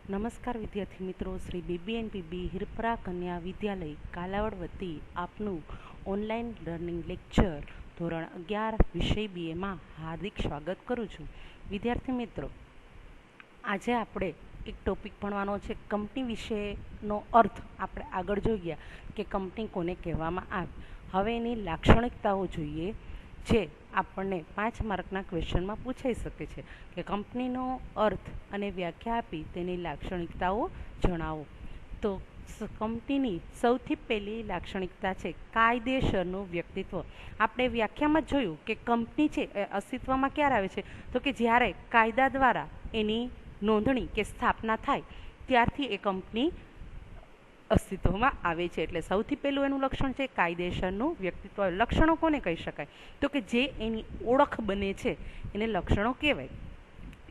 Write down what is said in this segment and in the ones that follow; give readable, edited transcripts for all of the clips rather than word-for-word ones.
નમસ્કાર વિદ્યાર્થી મિત્રો, શ્રી BBNPB હિરપરા કન્યા વિદ્યાલય કાલાવડ વતી આપનું ઓનલાઈન લર્નિંગ લેક્ચર ધોરણ 11 વિષય BAમાં હાર્દિક સ્વાગત કરું છું. વિદ્યાર્થી મિત્રો, આજે આપણે એક ટોપિક ભણવાનો છે. કંપની વિશેનો અર્થ આપણે આગળ જોઈએ કે કંપની કોને કહેવામાં આવે. હવે એની લાક્ષણિકતાઓ જોઈએ જે આપણને 5 માર્કના ક્વેશ્ચનમાં પૂછાઈ શકે છે કે કંપનીનો અર્થ અને વ્યાખ્યા આપી તેની લાક્ષણિકતાઓ જણાવો. તો કંપનીની સૌથી પહેલી લાક્ષણિકતા છે કાયદેસરનું વ્યક્તિત્વ. આપણે વ્યાખ્યામાં જ જોયું કે કંપની છે એ અસ્તિત્વમાં ક્યારે આવે છે, તો કે જ્યારે કાયદા દ્વારા એની નોંધણી કે સ્થાપના થાય ત્યારથી એ કંપની અસ્તિત્વમાં આવે છે. એટલે સૌથી પહેલું એનું લક્ષણ છે કાયદેસરનું વ્યક્તિત્વ. લક્ષણો કોને કહી શકાય, તો કે જે એની ઓળખ બને છે એને લક્ષણો કહેવાય.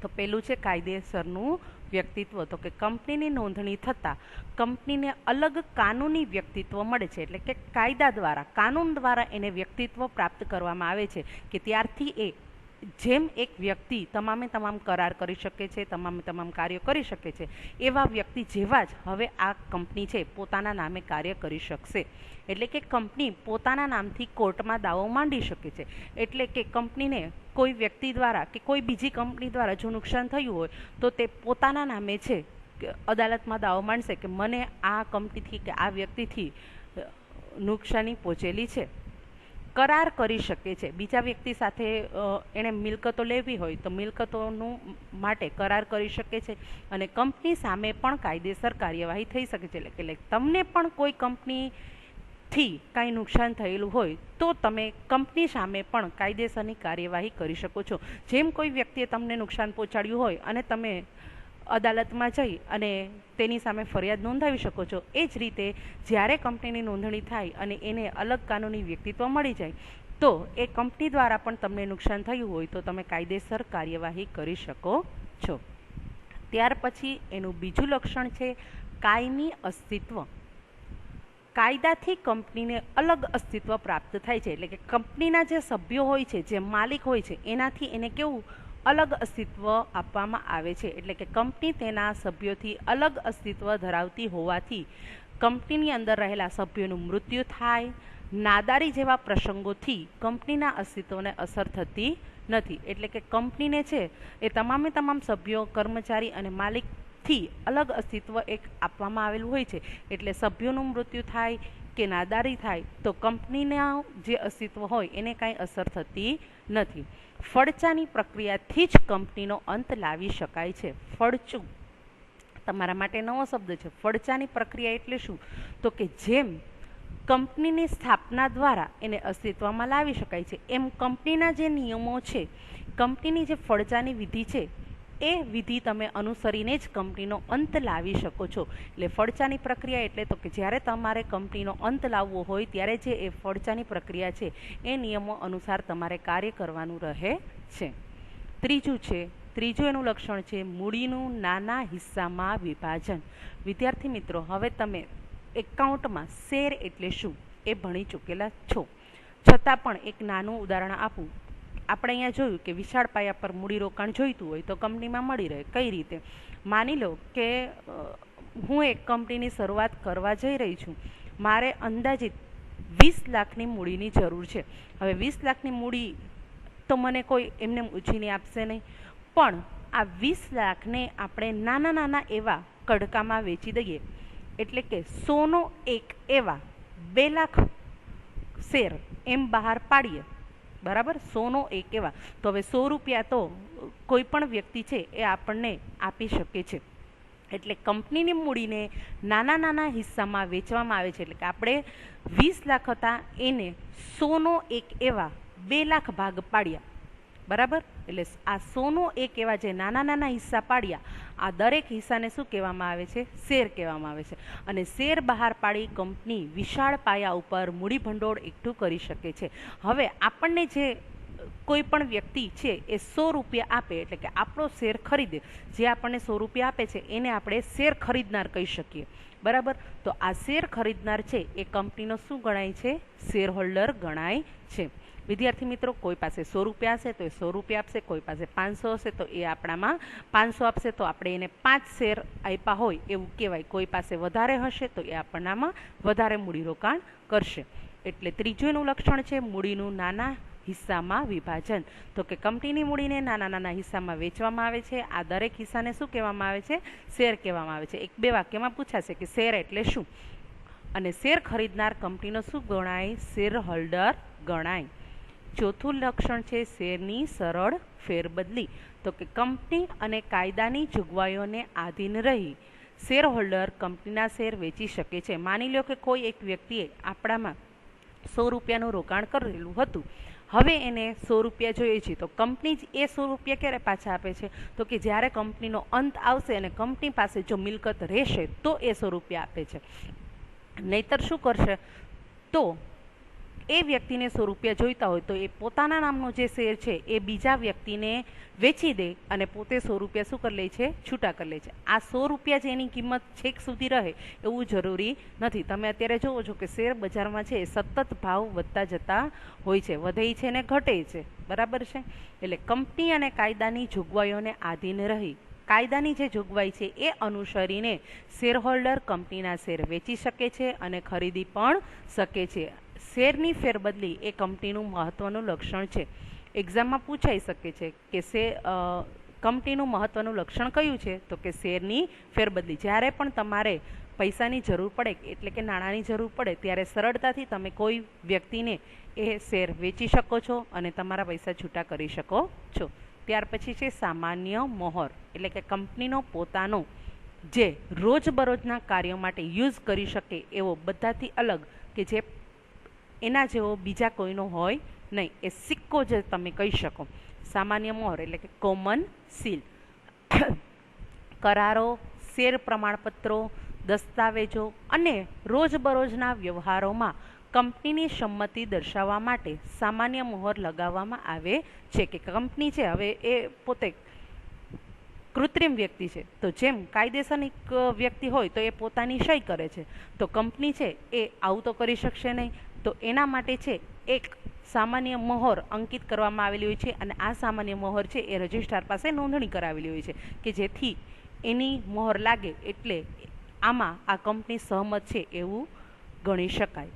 તો પહેલું છે કાયદેસરનું વ્યક્તિત્વ. તો કે કંપનીની નોંધણી થતાં કંપનીને અલગ કાનૂની વ્યક્તિત્વ મળે છે. એટલે કે કાયદા દ્વારા, કાનૂન દ્વારા એને વ્યક્તિત્વ પ્રાપ્ત કરવામાં આવે છે કે ત્યારથી એ જેમ એક વ્યક્તિ તમામે તમામ કરાર કરી શકે છે, તમામે તમામ કાર્યો કરી શકે છે, એવા વ્યક્તિ જેવા જ હવે આ કંપની છે પોતાના નામે કાર્ય કરી શકશે. એટલે કે કંપની પોતાના નામથી કોર્ટમાં દાવો માંડી શકે છે. એટલે કે કંપનીને કોઈ વ્યક્તિ દ્વારા કે કોઈ બીજી કંપની દ્વારા જો નુકસાન થયું હોય તો તે પોતાના નામે છે અદાલતમાં દાવો માંડશે કે મને આ કંપનીથી કે આ વ્યક્તિથી નુકસાની પહોંચેલી છે. કરાર કરી શકે છે. બીજા વ્યક્તિ સાથે એણે મિલકતો લેવી હોય તો મિલકતોનું માટે કરાર કરી શકે છે અને કંપની સામે પણ કાયદેસર કાર્યવાહી થઈ શકે છે. એટલે તમને પણ કોઈ કંપનીથી કાંઈ નુકસાન થયેલું હોય તો તમે કંપની સામે પણ કાયદેસરની કાર્યવાહી કરી શકો છો. જેમ કોઈ વ્યક્તિએ તમને નુકસાન પહોંચાડ્યું હોય અને તમે અદાલતમાં જઈ અને તેની સામે ફરિયાદ નોંધાવી શકો છો, એ જ રીતે જ્યારે કંપનીની નોંધણી થાય અને એને અલગ કાનૂની વ્યક્તિત્વ મળી જાય તો એ કંપની દ્વારા પણ તમને નુકસાન થયું હોય તો તમે કાયદેસર કાર્યવાહી કરી શકો છો. ત્યાર પછી એનું બીજું લક્ષણ છે કાયમી અસ્તિત્વ. કાયદાથી કંપનીને અલગ અસ્તિત્વ પ્રાપ્ત થાય છે. એટલે કે કંપનીના જે સભ્યો હોય છે, જે માલિક હોય છે, એનાથી એને કેવું અલગ અસ્તિત્વ આપવામાં આવે છે. એટલે કે કંપની તેના સભ્યોથી અલગ અસ્તિત્વ ધરાવતી હોવાથી કંપનીની અંદર રહેલા સભ્યોનું મૃત્યુ થાય, નાદારી જેવા પ્રસંગોથી કંપનીના અસ્તિત્વને અસર થતી નથી. એટલે કે કંપનીને છે એ તમામે તમામ સભ્યો, કર્મચારી અને માલિકથી અલગ અસ્તિત્વ એક આપવામાં આવેલું હોય છે. એટલે સભ્યોનું મૃત્યુ થાય કે નાદારી થાય તો કંપનીના જે અસ્તિત્વ હોય એને કાંઈ અસર થતી નથી. ફડચાની પ્રક્રિયાથી જ કંપનીનો અંત લાવી શકાય છે. ફડચું તમારા માટે નવો શબ્દ છે. ફડચાની પ્રક્રિયા એટલે શું, તો કે જેમ કંપનીની સ્થાપના દ્વારા એને અસ્તિત્વમાં લાવી શકાય છે એમ કંપનીના જે નિયમો છે, કંપનીની જે ફડચાની વિધિ છે એ વિધિ તમે અનુસરીને જ કંપનીનો અંત લાવી શકો છો. એટલે ફડચાની પ્રક્રિયા એટલે તો કે જ્યારે તમારે કંપનીનો અંત લાવવો હોય ત્યારે જે એ ફડચાની પ્રક્રિયા છે એ નિયમો અનુસાર તમારે કાર્ય કરવાનું રહે છે. ત્રીજું એનું લક્ષણ છે મૂડીનું નાના હિસ્સામાં વિભાજન. વિદ્યાર્થી મિત્રો, હવે તમે એકાઉન્ટમાં શેર એટલે શું એ ભણી ચૂકેલા છો, છતાં પણ એક નાનું ઉદાહરણ આપું. આપણે અહીંયા જોયું કે વિશાળ પાયા પર મૂડીરોકાણ જોઈતું હોય તો કંપનીમાં મળી રહે. કઈ રીતે? માની લો કે હું એક કંપનીની શરૂઆત કરવા જઈ રહી છું. મારે અંદાજિત 20 લાખની મૂડીની જરૂર છે. હવે 20 લાખની મૂડી તો મને કોઈ એમને ઉછીની આપશે નહીં, પણ આ 20 લાખને આપણે નાના નાના એવા કડકામાં વેચી દઈએ. એટલે કે 100નો એક એવા 2 લાખ શેર એમ બહાર પાડીએ. બરાબર, 100નો એક એવા તો હવે 100 રૂપિયા તો કોઈ પણ વ્યક્તિ છે એ આપણને આપી શકે છે. એટલે કંપનીની મૂડીને નાના નાના હિસ્સામાં વેચવામાં આવે છે. એટલે કે આપણે 20 લાખ હતા એને 100નો એક એવા 2 લાખ ભાગ પાડ્યા. બરાબર, એટલે આ 100નો એક એવા જે નાના નાના હિસ્સા પાડ્યા, આ દરેક હિસ્સાને શું કહેવામાં આવે છે? શેર કહેવામાં આવે છે. અને શેર બહાર પાડી કંપની વિશાળ પાયા ઉપર મૂડી ભંડોળ એકઠું કરી શકે છે. હવે આપણને જે કોઈ પણ વ્યક્તિ છે એ 100 રૂપિયા આપે, એટલે કે આપણો શેર ખરીદે, જે આપણને 100 રૂપિયા આપે છે એને આપણે શેર ખરીદનાર કહી શકીએ. બરાબર, તો આ શેર ખરીદનાર છે એ કંપનીનો શું ગણાય છે? શેર હોલ્ડર ગણાય છે. વિદ્યાર્થી મિત્રો, કોઈ પાસે 100 રૂપિયા હશે તો એ 100 રૂપિયા આપશે, કોઈ પાસે 500 હશે તો એ આપણામાં 500 આપશે, તો આપણે એને 5 શેર આપ્યા હોય એવું કહેવાય. કોઈ પાસે વધારે હશે તો એ આપણામાં વધારે મૂડીરોકાણ કરશે. એટલે ત્રીજું એનું લક્ષણ છે મૂડીનું નાના હિસ્સામાં વિભાજન. તો કે કંપનીની મૂડીને નાના નાના હિસ્સામાં વેચવામાં આવે છે. આ દરેક હિસ્સાને શું કહેવામાં આવે છે? શેર કહેવામાં આવે છે. એક બે વાક્યમાં પૂછાશે કે શેર એટલે શું. અને શેર ખરીદનાર કંપનીનો શું ગણાય? શેર હોલ્ડર ગણાય. ચોથું લક્ષણ છે શેરની સરળ ફેરબદલી. તો કે કંપની અને કાયદાની જોગવાઈઓને આધીન રહી શેર હોલ્ડર કંપનીના શેર વેચી શકે છે. માની લો કે કોઈ એક વ્યક્તિએ આપણામાં 100 રૂપિયાનું રોકાણ કરેલું હતું, હવે એને 100 રૂપિયા જોઈએ છે, તો કંપની જ એ 100 રૂપિયા ક્યારે પાછા આપે છે? તો કે જ્યારે કંપનીનો અંત આવશે અને કંપની પાસે જો મિલકત રહેશે તો એ 100 રૂપિયા આપે છે. નહીતર શું કરશે? તો એ વ્યક્તિને 100 રૂપિયા જોઈતા હોય તો એ પોતાના નામનો જે શેર છે એ બીજા વ્યક્તિને વેચી દે અને પોતે 100 રૂપિયા શું કરી લે છે? છૂટા કરી લે છે. આ 100 રૂપિયા છે એની કિંમત છેક સુધી રહે એવું જરૂરી નથી. તમે અત્યારે જુઓ છો કે શેર બજારમાં છે એ સતત ભાવ વધતા જતા હોય છે, વધે છે ને ઘટે છે, બરાબર છે. એટલે કંપની અને કાયદાની જોગવાઈઓને આધીન રહી કાયદાની જે જોગવાઈ છે એ અનુસરીને શેર હોલ્ડર કંપનીના શેર વેચી શકે છે અને ખરીદી પણ શકે છે. શેરની ફેરબદલી એ કંપનીનું મહત્વનું લક્ષણ છે. એક્ઝામમાં પૂછાઈ શકે છે કે કંપનીનું મહત્વનું લક્ષણ કયું છે? તો કે શેરની ફેરબદલી. જ્યારે પણ તમારે પૈસાની જરૂર પડે એટલે કે નાણાંની જરૂર પડે ત્યારે સરળતાથી તમે કોઈ વ્યક્તિને એ શેર વેચી શકો છો અને તમારા પૈસા છૂટા કરી શકો છો. ત્યાર પછી છે સામાન્ય મોહર, એટલે કે કંપનીનો પોતાનો જે રોજબરોજના કાર્યો માટે યુઝ કરી શકે એવો બધાથી અલગ કે જે એના જેવો બીજા કોઈનો હોય નહીં, એ સિક્કો જે તમે કહી શકો. સામાન્ય મોહર એટલે કે કોમન સીલ. કરારો, શેર પ્રમાણપત્રો, દસ્તાવેજો અને રોજબરોજના વ્યવહારોમાં કંપનીની સંમતિ દર્શાવવા માટે સામાન્ય મોહર લગાવવામાં આવે છે. કે કંપની છે હવે એ પોતે કૃત્રિમ વ્યક્તિ છે, તો જેમ કાયદેસરની વ્યક્તિ હોય તો એ પોતાની સહી કરે છે, તો કંપની છે એ આવું તો કરી શકશે નહીં. તો એના માટે છે એક સામાન્ય મોહર અંકિત કરવામાં આવેલી હોય છે અને આ સામાન્ય મોહર છે એ રજિસ્ટ્રાર પાસે નોંધણી કરાવેલી હોય છે કે જેથી એની મોહર લાગે એટલે આમાં આ કંપની સહમત છે એવું ગણી શકાય.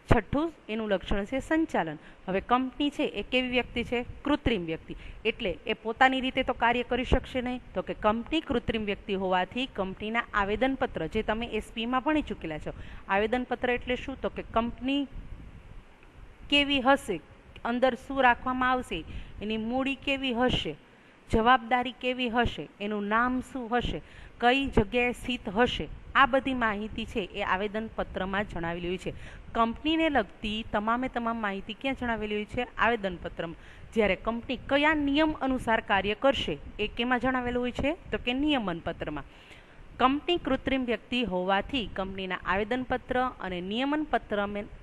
છઠ્ઠું એનું લક્ષણ છે સંચાલન. હવે કંપની છે એ કેવી વ્યક્તિ છે? કૃત્રિમ વ્યક્તિ. એટલે એ પોતાની રીતે તો કાર્ય કરી શકશે નહીં. તો કે કંપની કૃત્રિમ વ્યક્તિ હોવાથી કંપનીના આવેદનપત્ર, જે તમે એસપીમાં ભણી ચૂકેલા છો, આવેદનપત્ર એટલે શું? તો કે કંપની કેવી હશે, અંદર શું રાખવામાં આવશે, એની મૂડી કેવી હશે, જવાબદારી કેવી હશે, એનું નામ શું હશે, કઈ જગ્યાએ સ્થિત હશે, આ બધી માહિતી છે એ આવેદનપત્રમાં જણાવેલી હોય છે. કંપનીને લગતી તમામે તમામ માહિતી ક્યાં જણાવેલી હોય છે? આવેદનપત્રમાં. જ્યારે કંપની કયા નિયમ અનુસાર કાર્ય કરશે એ કેમાં જણાવેલું હોય છે? તો કે નિયમનપત્રમાં. કંપની કૃત્રિમ વ્યક્તિ હોવાથી કંપનીના આવેદનપત્ર અને નિયમન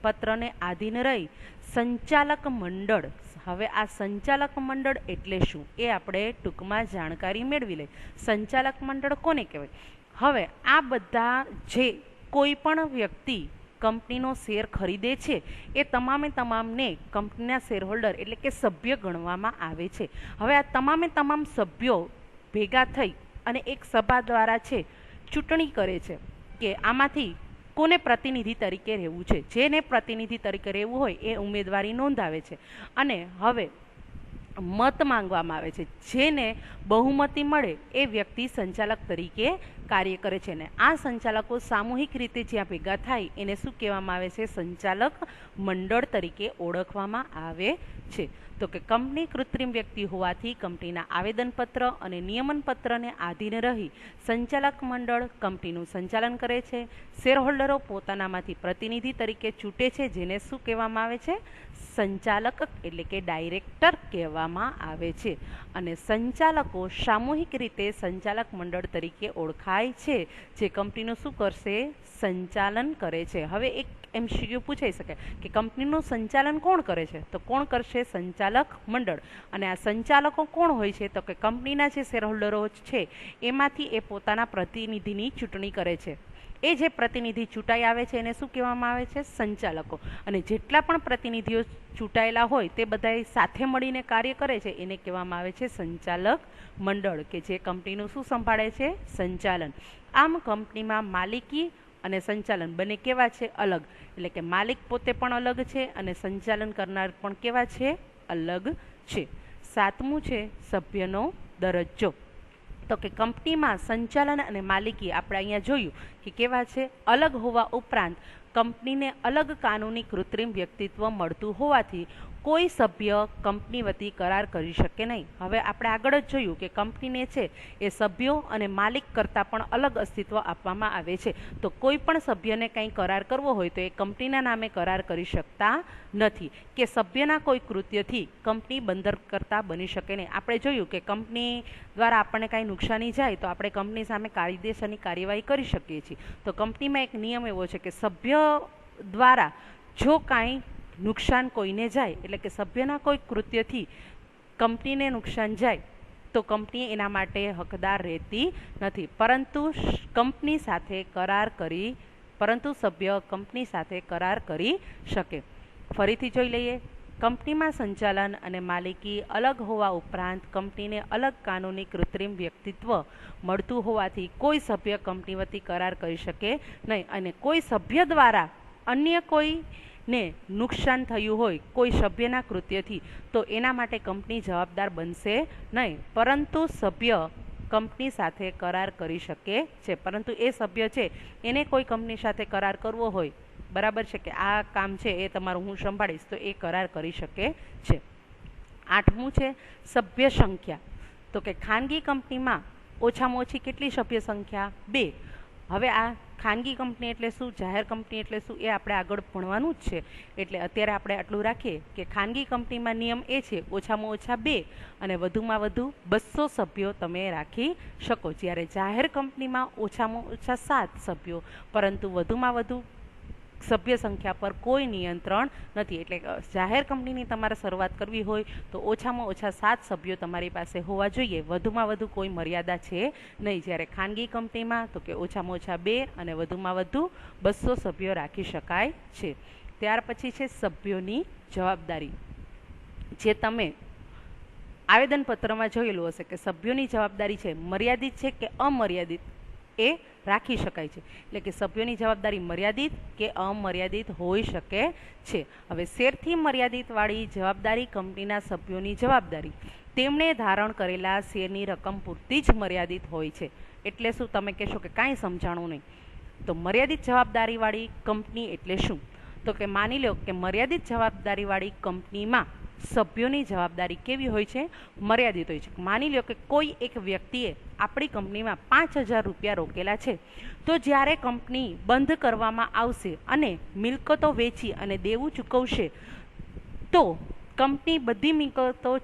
પત્રને આધીન રહી સંચાલક મંડળ. હવે આ સંચાલક મંડળ એટલે શું એ આપણે ટૂંકમાં જાણકારી મેળવી લઈએ. સંચાલક મંડળ કોને કહેવાય? હવે આ બધા જે કોઈ પણ વ્યક્તિ કંપનીનો શેર ખરીદે છે એ તમામને કંપનીના શેરહોલ્ડર એટલે કે સભ્ય ગણવામાં આવે છે. હવે આ તમામ સભ્યો ભેગા થઈ અને એક સભા દ્વારા છે ચૂંટણી કરે છે કે આમાંથી કોને પ્રતિનિધિ તરીકે રહેવું છે. જેને પ્રતિનિધિ તરીકે રહેવું હોય એ ઉમેદવારી નોંધાવે છે અને હવે મત માંગવામાં આવે છે. જેને બહુમતી મળે એ વ્યક્તિ સંચાલક તરીકે કાર્ય કરે છે ને આ સંચાલકો સામૂહિક રીતે જ્યાં ભેગા થાય એને શું કહેવામાં આવે છે? સંચાલક મંડળ તરીકે ઓળખવામાં આવે છે. તો કે કંપની કૃત્રિમ વ્યક્તિ હોવાથી કંપનીના આવેદનપત્ર અને નિયમનપત્રને આધીન રહી સંચાલક મંડળ કંપનીનું સંચાલન કરે છે. શેરહોલ્ડરો પોતાનામાંથી પ્રતિનિધિ તરીકે ચૂંટે છે, જેને શું કહેવામાં આવે છે? સંચાલક એટલે કે ડાયરેક્ટર કહેવામાં આવે છે. અને સંચાલકો સામૂહિક રીતે સંચાલક મંડળ તરીકે ઓળખાય છે, જે કંપનીનું શું કરશે? સંચાલન કરે છે. હવે એક એમસીક્યુ પૂછાઈ શકે કે કંપનીનું સંચાલન કોણ કરે છે? તો કોણ કરશે? સંચાલક મંડળ. અને આ સંચાલકો કોણ હોય છે? તો કે કંપનીના જે શેરહોલ્ડરો છે એમાંથી એ પોતાના પ્રતિનિધિની ચૂંટણી કરે છે. એ જે પ્રતિનિધિ ચૂંટાઈ આવે છે એને શું કહેવામાં આવે છે? સંચાલકો. અને જેટલા પણ પ્રતિનિધિઓ ચૂંટાયેલા હોય તે બધા સાથે મળીને કાર્ય કરે છે એને કહેવામાં આવે છે સંચાલક મંડળ, કે જે કંપનીનું શું સંભાળે છે? સંચાલન. આમ કંપનીમાં માલિકી અને સંચાલન બંને કેવા છે? અલગ. એટલે કે માલિક પોતે પણ અલગ છે અને સંચાલન કરનાર પણ કેવા છે? અલગ છે. 7મું છે સભ્યનો દરજ્જો. તો કે કંપનીમાં સંચાલન અને માલિકી આપણે અહીંયા જોયું કે કેવા છે? અલગ હોવા ઉપરાંત કંપનીને અલગ કાનૂની કૃત્રિમ વ્યક્તિત્વ મળતું હોવાથી કોઈ સભ્ય કંપની વતી કરાર કરી શકે નહીં. હવે આપણે આગળ જ જોયું કે કંપનીને છે એ સભ્યો અને માલિક કરતાં પણ અલગ અસ્તિત્વ આપવામાં આવે છે. તો કોઈ પણ સભ્યને કંઈ કરાર કરવો હોય તો એ કંપનીના નામે કરાર કરી શકતા નથી, કે સભ્યના કોઈ કૃત્યથી કંપની બંધનકર્તા બની શકે નહીં. આપણે જોયું કે કંપની દ્વારા આપણને કાંઈ નુકસાની જાય તો આપણે કંપની સામે કાયદેસરની કાર્યવાહી કરી શકીએ છીએ. તો કંપનીમાં એક નિયમ એવો છે કે સભ્ય દ્વારા જો કાંઈ નુકસાન કોઈને જાય, એટલે કે સભ્યના કોઈ કૃત્યથી કંપનીને નુકસાન જાય તો કંપની એના માટે હકદાર રહેતી નથી, પરંતુ સભ્ય કંપની સાથે કરાર કરી શકે. ફરીથી જોઈ લઈએ. કંપનીમાં સંચાલન અને માલિકી અલગ હોવા ઉપરાંત કંપનીને અલગ કાનૂની કૃત્રિમ વ્યક્તિત્વ મળતું હોવાથી કોઈ સભ્ય કંપની વતી કરાર કરી શકે નહીં. અને કોઈ સભ્ય દ્વારા અન્ય કોઈને નુકસાન થયું હોય કોઈ સભ્યના કૃત્યથી તો એના માટે કંપની જવાબદાર બનશે નહીં, પરંતુ સભ્ય કંપની સાથે કરાર કરી શકે છે. પરંતુ એ સભ્ય છે એને કોઈ કંપની સાથે કરાર કરવો હોય, બરાબર છે, કે આ કામ છે એ તમારું હું સંભાળીશ, તો એ કરાર કરી શકે છે. 8મું છે સભ્ય સંખ્યા. તો કે ખાનગી કંપનીમાં ઓછામાં ઓછી કેટલી સભ્ય સંખ્યા? 2. હવે આ ખાનગી કંપની એટલે શું, જાહેર કંપની એટલે શું, એ આપણે આગળ ભણવાનું જ છે. એટલે અત્યારે આપણે આટલું રાખીએ કે ખાનગી કંપનીમાં નિયમ એ છે ઓછામાં ઓછા 2 અને વધુમાં વધુ 200 સભ્યો તમે રાખી શકો. જ્યારે જાહેર કંપનીમાં ઓછામાં ઓછા 7 સભ્યો, પરંતુ વધુમાં વધુ સભ્ય સંખ્યા પર કોઈ નિયંત્રણ નથી. એટલે જાહેર કંપનીની તમારે શરૂઆત કરવી હોય તો ઓછામાં ઓછા 7 સભ્યો તમારી પાસે હોવા જોઈએ, વધુમાં વધુ કોઈ મર્યાદા છે નહીં. જ્યારે ખાનગી કંપનીમાં તો કે ઓછામાં ઓછા 2 અને વધુમાં વધુ 200 સભ્યો રાખી શકાય છે. ત્યાર પછી છે સભ્યોની જવાબદારી. જે તમે આવેદનપત્રમાં જોયેલું હશે કે સભ્યોની જવાબદારી છે મર્યાદિત છે કે અમર્યાદિત, એ રાખી શકાય છે. એટલે કે સભ્યોની જવાબદારી મર્યાદિત કે અમર્યાદિત હોઈ શકે છે. હવે શેરથી મર્યાદિતવાળી જવાબદારી કંપનીના સભ્યોની જવાબદારી તેમણે ધારણ કરેલા શેરની રકમ પૂરતી જ મર્યાદિત હોય છે. એટલે શું? તમે કહેશો કે કાંઈ સમજાણું નહીં. તો મર્યાદિત જવાબદારીવાળી કંપની એટલે શું? તો કે માની લો કે મર્યાદિત જવાબદારીવાળી કંપનીમાં સભ્યોની જવાબદારી કેવી હોય છે? મર્યાદિત હોય છે. માની લો કે કોઈ એક વ્યક્તિએ આપણી કંપનીમાં 5,000 રૂપિયા રોકેલા છે, તો જ્યારે કંપની બંધ કરવામાં આવશે અને મિલકતો વેચી અને દેવું ચૂકવશે તો કંપની બધી મિલકતો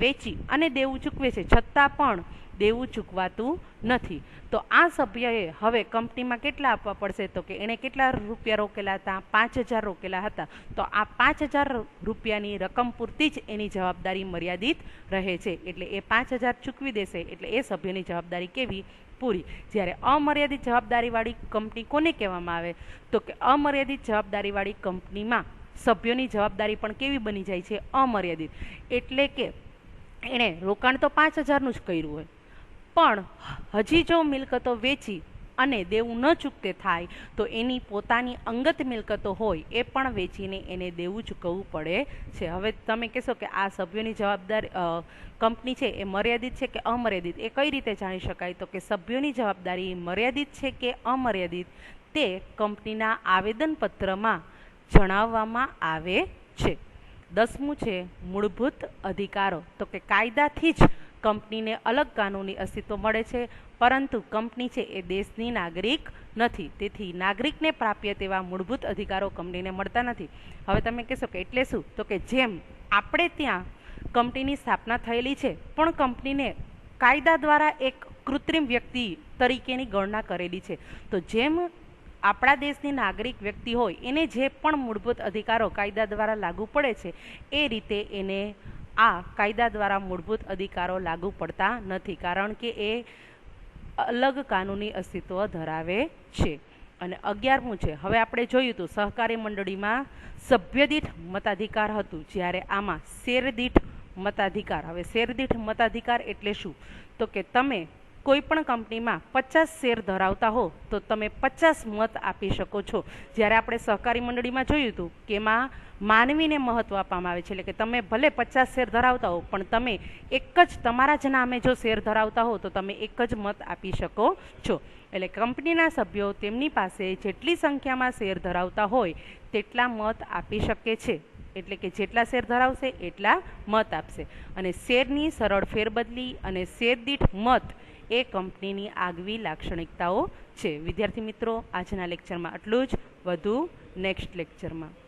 વેચી અને દેવું ચૂકવે છે, છતાં પણ દેવું ચૂકવાતું નથી. તો આ સભ્યએ હવે કંપનીમાં કેટલા આપવા પડશે? તો કે એણે કેટલા રૂપિયા રોકેલા હતા? 5,000 રોકેલા હતા. તો આ 5,000 રૂપિયાની રકમ પૂરતી જ એની જવાબદારી મર્યાદિત રહે છે. એટલે એ 5,000 ચૂકવી દેશે એટલે એ સભ્યની જવાબદારી કેવી? પૂરી. જ્યારે અમર્યાદિત જવાબદારીવાળી કંપની કોને કહેવામાં આવે? તો કે અમર્યાદિત જવાબદારીવાળી કંપનીમાં સભ્યોની જવાબદારી પણ કેવી બની જાય છે? અમર્યાદિત. એટલે કે એણે રોકાણ તો 5,000નું જ કર્યું હોય, પણ હજી જો મિલકતો વેચી અને દેવું ન ચૂકતે થાય તો એની પોતાની અંગત મિલકતો હોય એ પણ વેચીને એને દેવું ચૂકવવું પડે છે. હવે તમે કહેશો કે આ સભ્યોની જવાબદારી કંપની છે એ મર્યાદિત છે કે અમર્યાદિત, એ કઈ રીતે જાણી શકાય? તો કે સભ્યોની જવાબદારી મર્યાદિત છે કે અમર્યાદિત તે કંપનીના આવેદનપત્રમાં જણાવવામાં આવે છે. 10મું છે મૂળભૂત અધિકારો. તો કે કાયદાથી જ કંપનીને અલગ કાનૂની અસ્તિત્વ મળે છે, પરંતુ કંપની છે એ દેશની નાગરિક નથી, તેથી નાગરિકને પ્રાપ્ય તેવા મૂળભૂત અધિકારો કંપનીને મળતા નથી. હવે તમે કહેશો કે એટલે શું? તો કે જેમ આપણે ત્યાં કંપનીની સ્થાપના થયેલી છે પણ કંપનીને કાયદા દ્વારા એક કૃત્રિમ વ્યક્તિ તરીકેની ગણના કરેલી છે, તો જેમ આપણા દેશની નાગરિક વ્યક્તિ હોય એને જે પણ મૂળભૂત અધિકારો કાયદા દ્વારા લાગુ પડે છે એ રીતે એને આ કાયદા દ્વારા મૂળભૂત અધિકારો લાગુ પડતા નથી, કારણ કે એ અલગ કાનૂની અસ્તિત્વ ધરાવે છે. અને 11મું છે, હવે આપણે જોયું હતું સહકારી મંડળીમાં સભ્યદીઠ મતાધિકાર હતું, જ્યારે આમાં શેરદીઠ મતાધિકાર. હવે શેરદીઠ મતાધિકાર એટલે શું? તો કે તમે કોઈ પણ કંપનીમાં 50 શેર ધરાવતા હો તો તમે 50 મત આપી શકો છો. જ્યારે આપણે સહકારી મંડળીમાં જોયું હતું કે એમાં માનવીને મહત્વ આપવામાં આવે છે, એટલે કે તમે ભલે 50 શેર ધરાવતા હો પણ તમે એક જ તમારા જ નામે જો શેર ધરાવતા હો તો તમે એક જ મત આપી શકો છો. એટલે કંપનીના સભ્યો તેમની પાસે જેટલી સંખ્યામાં શેર ધરાવતા હોય તેટલા મત આપી શકે છે. એટલે કે જેટલા શેર ધરાવશે એટલા મત આપશે. અને શેરની સરળ ફેરબદલી અને શેરદીઠ મત એ કંપનીની આગવી લાક્ષણિકતાઓ છે. વિદ્યાર્થી મિત્રો, આજના લેક્ચરમાં આટલું જ. વધુ નેક્સ્ટ લેક્ચરમાં.